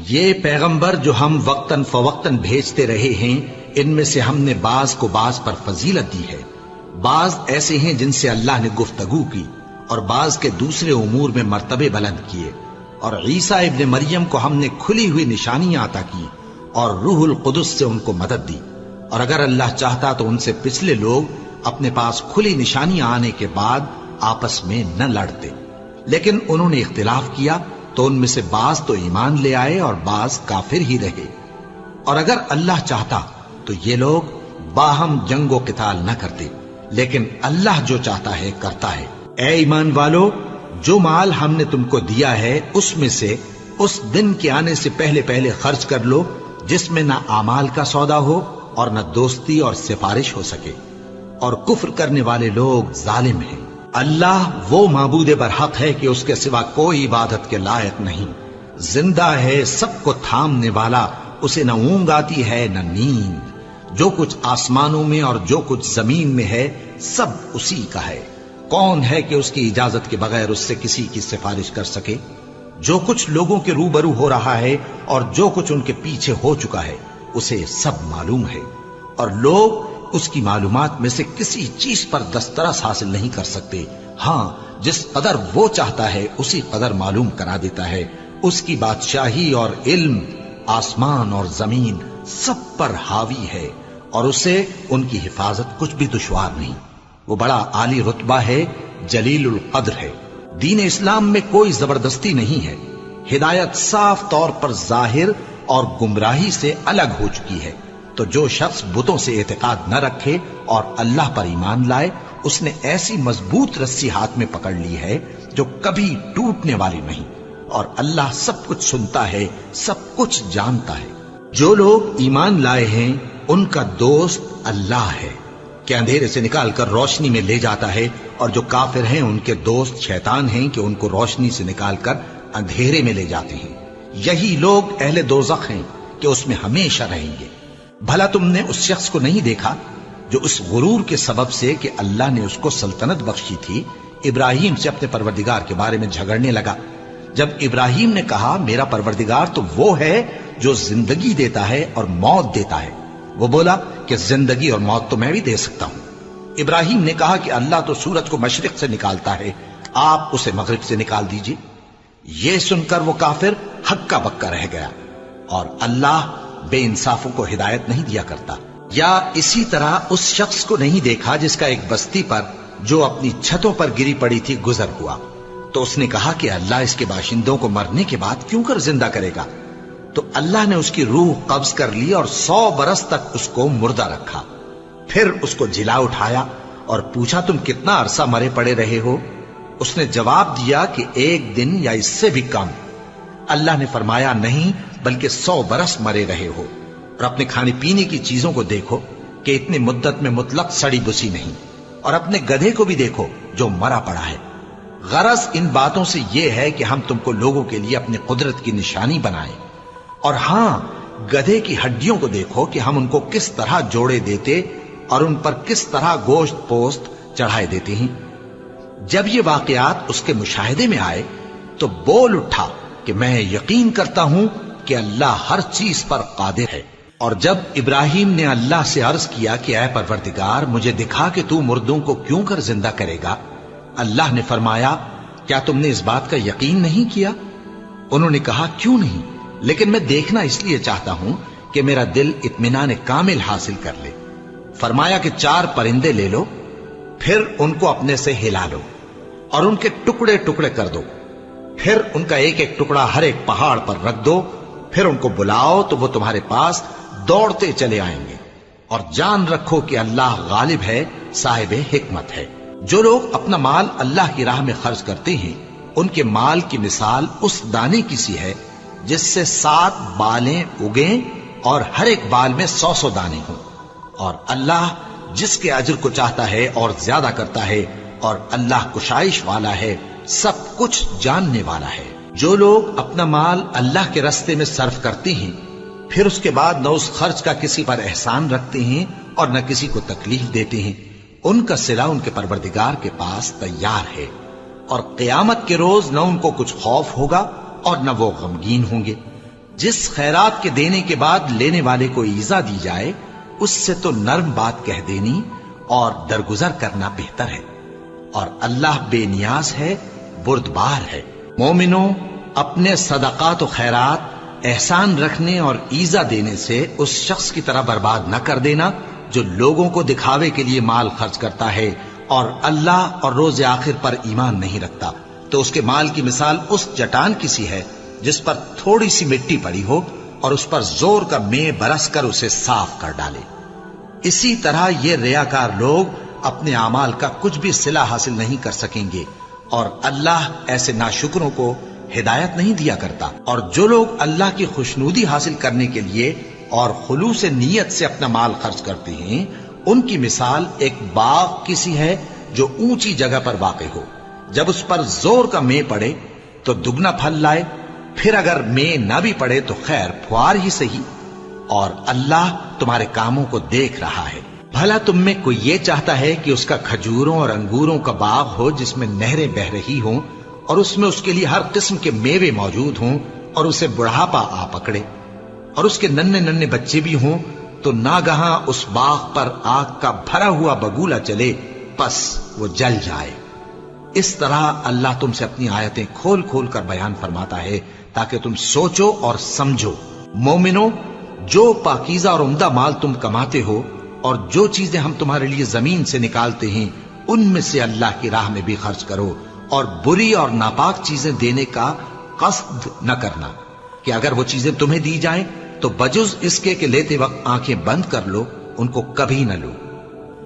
یہ پیغمبر جو ہم وقتاً فوقتاً بھیجتے رہے ہیں، ان میں سے ہم نے بعض کو بعض پر فضیلت دی ہے، بعض ایسے ہیں جن سے اللہ نے گفتگو کی، اور بعض کے دوسرے امور میں مرتبے بلند کیے، اور عیسیٰ ابن مریم کو ہم نے کھلی ہوئی نشانیاں عطا کی اور روح القدس سے ان کو مدد دی، اور اگر اللہ چاہتا تو ان سے پچھلے لوگ اپنے پاس کھلی نشانیاں آنے کے بعد آپس میں نہ لڑتے، لیکن انہوں نے اختلاف کیا تو ان میں سے بعض تو ایمان لے آئے اور بعض کافر ہی رہے، اور اگر اللہ چاہتا تو یہ لوگ باہم جنگ و قتال نہ کرتے، لیکن اللہ جو چاہتا ہے کرتا ہے۔ اے ایمان والو، جو مال ہم نے تم کو دیا ہے اس میں سے اس دن کے آنے سے پہلے پہلے خرچ کر لو جس میں نہ اعمال کا سودا ہو اور نہ دوستی اور سفارش ہو سکے، اور کفر کرنے والے لوگ ظالم ہیں۔ اللہ وہ معبود برحق ہے کہ اس کے سوا کوئی عبادت کے لائق نہیں، زندہ ہے، سب کو تھامنے والا، اسے نہ اونگ آتی ہے نہ نیند، جو کچھ آسمانوں میں اور جو کچھ زمین میں ہے سب اسی کا ہے۔ کون ہے کہ اس کی اجازت کے بغیر اس سے کسی کی سفارش کر سکے؟ جو کچھ لوگوں کے روبرو ہو رہا ہے اور جو کچھ ان کے پیچھے ہو چکا ہے اسے سب معلوم ہے، اور لوگ اس کی معلومات میں سے کسی چیز پر دسترس حاصل نہیں کر سکتے، ہاں جس قدر وہ چاہتا ہے اسی قدر معلوم کرا دیتا ہے۔ اس کی بادشاہی اور علم آسمان اور زمین سب پر حاوی ہے، اور اسے ان کی حفاظت کچھ بھی دشوار نہیں۔ وہ بڑا عالی رتبہ ہے، جلیل القدر ہے۔ دین اسلام میں کوئی زبردستی نہیں ہے، ہدایت صاف طور پر ظاہر اور گمراہی سے الگ ہو چکی ہے، تو جو شخص بتوں سے اعتقاد نہ رکھے اور اللہ پر ایمان لائے، اس نے ایسی مضبوط رسی ہاتھ میں پکڑ لی ہے جو کبھی ٹوٹنے والی نہیں، اور اللہ سب کچھ سنتا ہے، سب کچھ جانتا ہے۔ جو لوگ ایمان لائے ہیں ان کا دوست اللہ ہے کہ اندھیرے سے نکال کر روشنی میں لے جاتا ہے، اور جو کافر ہیں ان کے دوست شیطان ہیں کہ ان کو روشنی سے نکال کر اندھیرے میں لے جاتے ہیں۔ یہی لوگ اہل دوزخ ہیں کہ اس میں ہمیشہ رہیں گے۔ بھلا تم نے اس شخص کو نہیں دیکھا جو اس غرور کے سبب سے کہ اللہ نے اس کو سلطنت بخشی تھی، ابراہیم سے اپنے پروردگار کے بارے میں جھگڑنے لگا؟ جب ابراہیم نے کہا میرا پروردگار تو وہ ہے جو زندگی دیتا ہے اور موت دیتا ہے، وہ بولا کہ زندگی اور موت تو میں بھی دے سکتا ہوں۔ ابراہیم نے کہا کہ اللہ تو سورج کو مشرق سے نکالتا ہے، آپ اسے مغرب سے نکال دیجئے۔ یہ سن کر وہ کافر ہکا بکا رہ گیا، اور اللہ بے انصافوں کو ہدایت نہیں دیا کرتا۔ یا اسی طرح اس شخص کو نہیں دیکھا جس کا ایک بستی پر جو اپنی چھتوں پر گری پڑی تھی گزر ہوا، تو اس نے کہا کہ اللہ اس کے باشندوں کو مرنے کے بعد کیوں کر زندہ کرے گا؟ تو اللہ نے اس کی روح قبض کر لی اور 100 برس تک اس کو مردہ رکھا، پھر اس کو جلا اٹھایا اور پوچھا تم کتنا عرصہ مرے پڑے رہے ہو؟ اس نے جواب دیا کہ 1 دن یا اس سے بھی کم۔ اللہ نے فرمایا نہیں بلکہ 100 برس مرے رہے ہو، اور اپنے کھانے پینے کی چیزوں کو دیکھو کہ اتنی مدت میں مطلق سڑی بسی نہیں، اور اپنے گدھے کو بھی دیکھو جو مرا پڑا ہے۔ غرض ان باتوں سے یہ ہے کہ ہم تم کو لوگوں کے لیے اپنی قدرت کی نشانی بنائیں، اور ہاں گدھے کی ہڈیوں کو دیکھو کہ ہم ان کو کس طرح جوڑے دیتے اور ان پر کس طرح گوشت پوست چڑھائے دیتے ہیں۔ جب یہ واقعات اس کے مشاہدے میں آئے تو بول اٹھا کہ میں یقین کرتا ہوں کہ اللہ ہر چیز پر قادر ہے۔ اور جب ابراہیم نے اللہ سے عرض کیا کہ اے پروردگار مجھے دکھا کہ تو مردوں کو کیوں کر زندہ کرے گا، اللہ نے فرمایا کیا تم نے اس بات کا یقین نہیں کیا؟ انہوں نے کہا کیوں نہیں، لیکن میں دیکھنا اس لیے چاہتا ہوں کہ میرا دل اطمینان کامل حاصل کر لے۔ فرمایا کہ 4 پرندے لے لو، پھر ان کو اپنے سے ہلا لو اور ان کے ٹکڑے ٹکڑے کر دو، پھر ان کا ایک ایک ٹکڑا ہر ایک پہاڑ پر رکھ دو، پھر ان کو بلاؤ تو وہ تمہارے پاس دوڑتے چلے آئیں گے، اور جان رکھو کہ اللہ غالب ہے، صاحب حکمت ہے۔ جو لوگ اپنا مال اللہ کی راہ میں خرچ کرتے ہیں ان کے مال کی مثال اس دانے کی سی ہے جس سے 7 بالیں اگیں اور ہر ایک بال میں 100 دانے ہوں، اور اللہ جس کے اجر کو چاہتا ہے اور زیادہ کرتا ہے، اور اللہ کشائش والا ہے، سب کچھ جاننے والا ہے۔ جو لوگ اپنا مال اللہ کے راستے میں صرف کرتے ہیں پھر اس کے بعد نہ اس خرچ کا کسی پر احسان رکھتے ہیں اور نہ کسی کو تکلیف دیتے ہیں، ان کا صلہ ان کے پروردگار کے پاس تیار ہے، اور قیامت کے روز نہ ان کو کچھ خوف ہوگا اور نہ وہ غمگین ہوں گے۔ جس خیرات کے دینے کے بعد لینے والے کو ایذا دی جائے اس سے تو نرم بات کہہ دینی اور درگزر کرنا بہتر ہے، اور اللہ بے نیاز ہے، بردبار ہے۔ مومنوں، اپنے صدقات و خیرات احسان رکھنے اور ایذا دینے سے اس شخص کی طرح برباد نہ کر دینا جو لوگوں کو دکھاوے کے لیے مال خرچ کرتا ہے اور اللہ اور روز آخر پر ایمان نہیں رکھتا، تو اس کے مال کی مثال اس چٹان کی سی ہے جس پر تھوڑی سی مٹی پڑی ہو اور اس پر زور کا مے برس کر اسے صاف کر ڈالے۔ اسی طرح یہ ریاکار لوگ اپنے اعمال کا کچھ بھی صلہ حاصل نہیں کر سکیں گے، اور اللہ ایسے ناشکروں کو ہدایت نہیں دیا کرتا۔ اور جو لوگ اللہ کی خوشنودی حاصل کرنے کے لیے اور خلوص نیت سے اپنا مال خرچ کرتے ہیں، ان کی مثال ایک باغ کی سی ہے جو اونچی جگہ پر واقع ہو، جب اس پر زور کا مے پڑے تو دگنا پھل لائے، پھر اگر مے نہ بھی پڑے تو خیر پھوار ہی سہی، اور اللہ تمہارے کاموں کو دیکھ رہا ہے۔ بھلا تم میں کوئی یہ چاہتا ہے کہ اس کا کھجوروں اور انگوروں کا باغ ہو جس میں نہریں بہہ رہی ہوں اور اس میں اس کے لیے ہر قسم کے میوے موجود ہوں، اور اسے بڑھاپا آ پکڑے اور اس کے ننھے ننھے بچے بھی ہوں، تو ناگہاں اس باغ پر آگ کا بھرا ہوا بگولا چلے، پس وہ جل جائے۔ اس طرح اللہ تم سے اپنی آیتیں کھول کھول کر بیان فرماتا ہے تاکہ تم سوچو اور سمجھو۔ مومنو، جو پاکیزہ اور عمدہ مال تم کماتے ہو اور جو چیزیں ہم تمہارے لیے زمین سے نکالتے ہیں ان میں سے اللہ کی راہ میں بھی خرچ کرو، اور بری اور ناپاک چیزیں دینے کا قصد نہ کرنا کہ اگر وہ چیزیں تمہیں دی جائیں تو بجز اس کے کہ لیتے وقت آنکھیں بند کر لو، ان کو کبھی نہ لو،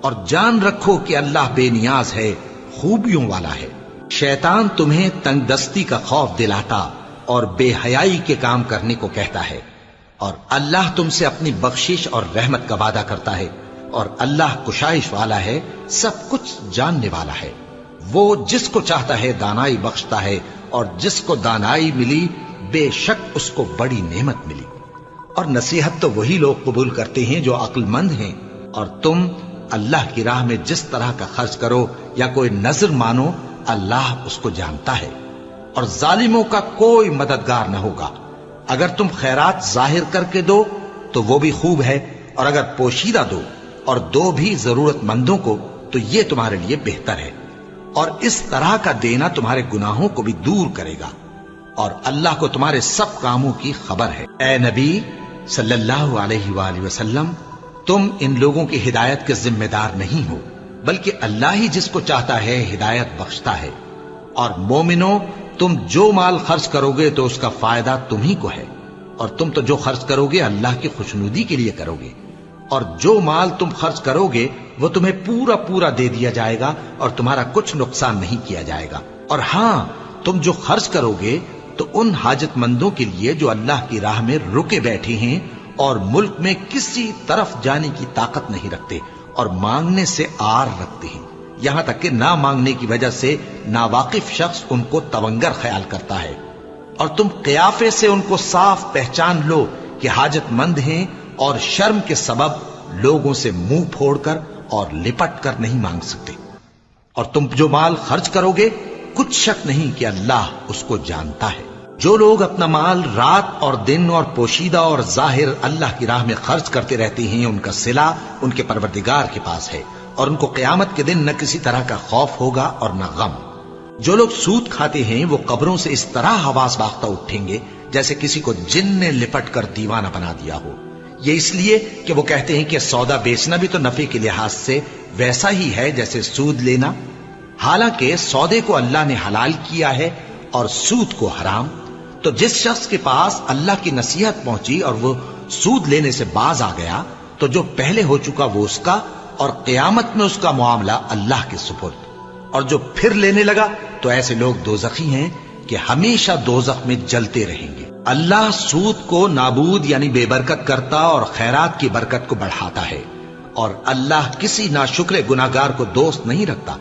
اور جان رکھو کہ اللہ بے نیاز ہے، خوبیوں والا ہے۔ شیطان تمہیں تنگ دستی کا خوف دلاتا اور بے حیائی کے کام کرنے کو کہتا ہے، اور اللہ تم سے اپنی بخشش اور رحمت کا وعدہ کرتا ہے، اور اللہ کشائش والا ہے، سب کچھ جاننے والا ہے۔ وہ جس کو چاہتا ہے دانائی بخشتا ہے، اور جس کو دانائی ملی بے شک اس کو بڑی نعمت ملی۔ اور نصیحت تو وہی لوگ قبول کرتے ہیں جو عقل مند ہیں، اور تم اللہ کی راہ میں جس طرح کا خرچ کرو یا کوئی نذر مانو، اللہ اس کو جانتا ہے، اور ظالموں کا کوئی مددگار نہ ہوگا۔ اگر تم خیرات ظاہر کر کے دو تو وہ بھی خوب ہے، اور اگر پوشیدہ دو اور دو بھی ضرورت مندوں کو تو یہ تمہارے لیے بہتر ہے، اور اس طرح کا دینا تمہارے گناہوں کو بھی دور کرے گا، اور اللہ کو تمہارے سب کاموں کی خبر ہے۔ اے نبی صلی اللہ علیہ وآلہ وسلم، تم ان لوگوں کی ہدایت کے ذمہ دار نہیں ہو، بلکہ اللہ ہی جس کو چاہتا ہے ہدایت بخشتا ہے۔ اور مومنو، تم جو مال خرچ کرو گے تو اس کا فائدہ تم ہی کو ہے، اور تم تو جو خرچ کرو گے اللہ کی خوشنودی کے لیے کرو گے، اور جو مال تم خرچ کرو گے وہ تمہیں پورا پورا دے دیا جائے گا اور تمہارا کچھ نقصان نہیں کیا جائے گا۔ اور ہاں، تم جو خرچ کرو گے تو ان حاجت مندوں کے لیے جو اللہ کی راہ میں رکے بیٹھے ہیں اور ملک میں کسی طرف جانے کی طاقت نہیں رکھتے اور مانگنے سے آر رکھتے ہیں، یہاں تک کہ نہ مانگنے کی وجہ سے ناواقف شخص ان کو تونگر خیال کرتا ہے، اور تم قیافے سے ان کو صاف پہچان لو کہ حاجت مند ہیں، اور شرم کے سبب لوگوں سے منہ پھوڑ کر اور لپٹ کر نہیں مانگ سکتے۔ اور تم جو مال خرچ کرو گے کچھ شک نہیں کہ اللہ اس کو جانتا ہے۔ جو لوگ اپنا مال رات اور دن اور پوشیدہ اور ظاہر اللہ کی راہ میں خرچ کرتے رہتے ہیں، ان کا صلہ ان کے پروردگار کے پاس ہے، اور ان کو قیامت کے دن نہ کسی طرح کا خوف ہوگا اور نہ غم۔ جو لوگ سود کھاتے ہیں وہ قبروں سے اس طرح حواس باختہ اٹھیں گے جیسے کسی کو جن نے لپٹ کر دیوانہ بنا دیا ہو، یہ اس لیے کہ وہ کہتے ہیں کہ سودا بیچنا بھی تو نفع کے لحاظ سے ویسا ہی ہے جیسے سود لینا، حالانکہ سودے کو اللہ نے حلال کیا ہے اور سود کو حرام۔ تو جس شخص کے پاس اللہ کی نصیحت پہنچی اور وہ سود لینے سے باز آ گیا تو جو پہلے ہو چکا وہ اس کا، اور قیامت میں اس کا معاملہ اللہ کے سپرد، اور جو پھر لینے لگا تو ایسے لوگ دوزخی ہیں کہ ہمیشہ دوزخ میں جلتے رہیں گے۔ اللہ سود کو نابود یعنی بے برکت کرتا اور خیرات کی برکت کو بڑھاتا ہے، اور اللہ کسی ناشکر گناہگار کو دوست نہیں رکھتا۔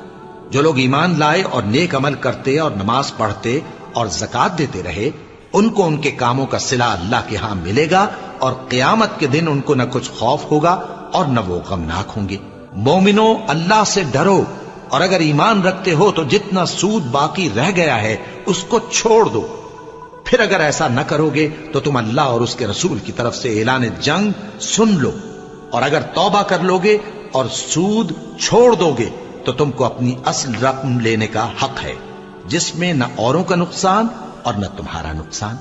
جو لوگ ایمان لائے اور نیک عمل کرتے اور نماز پڑھتے اور زکوٰۃ دیتے رہے، ان کو ان کے کاموں کا صلہ اللہ کے ہاں ملے گا، اور قیامت کے دن ان کو نہ کچھ خوف ہوگا اور نہ وہ غمناک ہوں گے۔ مومنو، اللہ سے ڈرو، اور اگر ایمان رکھتے ہو تو جتنا سود باقی رہ گیا ہے اس کو چھوڑ دو، پھر اگر ایسا نہ کرو گے تو تم اللہ اور اس کے رسول کی طرف سے اعلان جنگ سن لو، اور اگر توبہ کر لو گے اور سود چھوڑ دو گے تو تم کو اپنی اصل رقم لینے کا حق ہے، جس میں نہ اوروں کا نقصان اور نہ تمہارا نقصان۔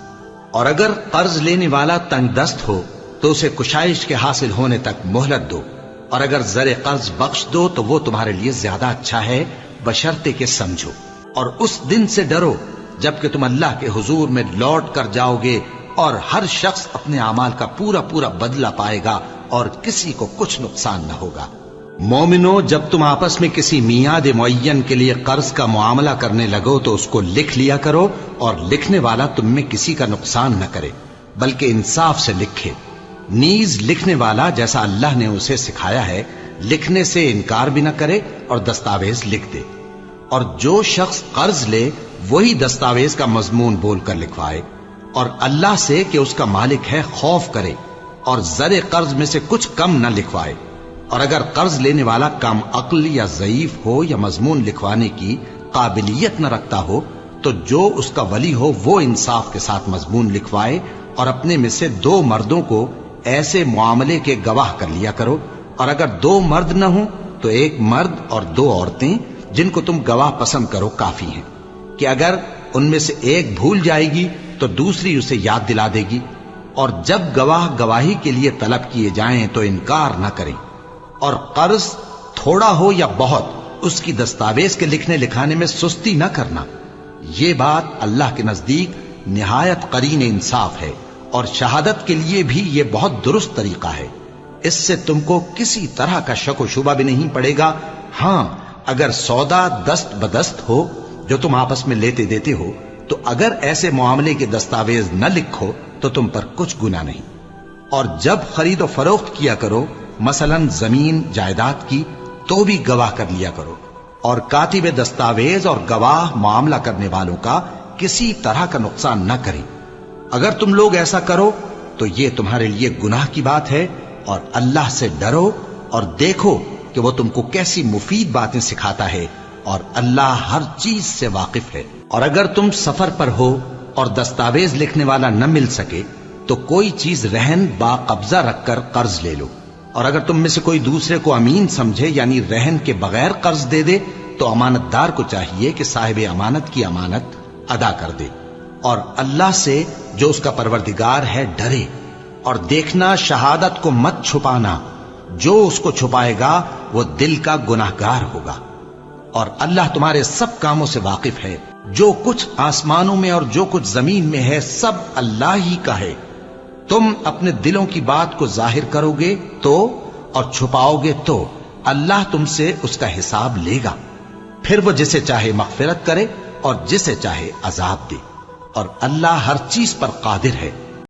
اور اگر قرض لینے والا تنگ دست ہو تو اسے کشائش کے حاصل ہونے تک مہلت دو، اور اگر زر قرض بخش دو تو وہ تمہارے لیے زیادہ اچھا ہے، بشرطے کہ سمجھو۔ اور اس دن سے ڈرو جبکہ تم اللہ کے حضور میں لوٹ کر جاؤ گے، اور ہر شخص اپنے اعمال کا پورا پورا بدلہ پائے گا اور کسی کو کچھ نقصان نہ ہوگا۔ مومنو، جب تم آپس میں کسی میعاد معین کے لیے قرض کا معاملہ کرنے لگو تو اس کو لکھ لیا کرو، اور لکھنے والا تم میں کسی کا نقصان نہ کرے بلکہ انصاف سے لکھے۔ نیز لکھنے والا جیسا اللہ نے اسے سکھایا ہے لکھنے سے انکار بھی نہ کرے اور دستاویز لکھ دے، اور جو شخص قرض لے وہی دستاویز کا مضمون بول کر لکھوائے، اور اللہ سے کہ اس کا مالک ہے خوف کرے، اور زر قرض میں سے کچھ کم نہ لکھوائے۔ اور اگر قرض لینے والا کم عقل یا ضعیف ہو یا مضمون لکھوانے کی قابلیت نہ رکھتا ہو تو جو اس کا ولی ہو وہ انصاف کے ساتھ مضمون لکھوائے، اور اپنے میں سے 2 مردوں کو ایسے معاملے کے گواہ کر لیا کرو، اور اگر 2 مرد نہ ہوں تو 1 مرد اور 2 عورتیں جن کو تم گواہ پسند کرو کافی ہیں، کہ اگر ان میں سے ایک بھول جائے گی تو دوسری اسے یاد دلا دے گی۔ اور جب گواہ گواہی کے لیے طلب کیے جائیں تو انکار نہ کریں، اور قرض تھوڑا ہو یا بہت اس کی دستاویز کے لکھنے لکھانے میں سستی نہ کرنا۔ یہ بات اللہ کے نزدیک نہایت قرین انصاف ہے، اور شہادت کے لیے بھی یہ بہت درست طریقہ ہے۔ اس سے تم کو کسی طرح کا شک و شبہ بھی نہیں پڑے گا۔ ہاں، اگر سودا دست بدست ہو جو تم آپس میں لیتے دیتے ہو تو اگر ایسے معاملے کے دستاویز نہ لکھو تو تم پر کچھ گناہ نہیں۔ اور جب خرید و فروخت کیا کرو، مثلا زمین جائیداد کی، تو بھی گواہ کر لیا کرو، اور کاتب دستاویز اور گواہ معاملہ کرنے والوں کا کسی طرح کا نقصان نہ کریں۔ اگر تم لوگ ایسا کرو تو یہ تمہارے لیے گناہ کی بات ہے، اور اللہ سے ڈرو اور دیکھو کہ وہ تم کو کیسی مفید باتیں سکھاتا ہے، اور اللہ ہر چیز سے واقف ہے۔ اور اگر تم سفر پر ہو اور دستاویز لکھنے والا نہ مل سکے تو کوئی چیز رہن با قبضہ رکھ کر قرض لے لو، اور اگر تم میں سے کوئی دوسرے کو امین سمجھے یعنی رہن کے بغیر قرض دے دے تو امانت دار کو چاہیے کہ صاحب امانت کی امانت ادا کر دے، اور اللہ سے جو اس کا پروردگار ہے ڈرے، اور دیکھنا شہادت کو مت چھپانا، جو اس کو چھپائے گا وہ دل کا گناہگار ہوگا۔ اور اللہ تمہارے سب کاموں سے واقف ہے، جو کچھ آسمانوں میں اور جو کچھ زمین میں ہے سب اللہ ہی کا ہے۔ تم اپنے دلوں کی بات کو ظاہر کرو گے تو اور چھپاؤ گے تو اللہ تم سے اس کا حساب لے گا، پھر وہ جسے چاہے مغفرت کرے اور جسے چاہے عذاب دے، اور اللہ ہر چیز پر قادر ہے۔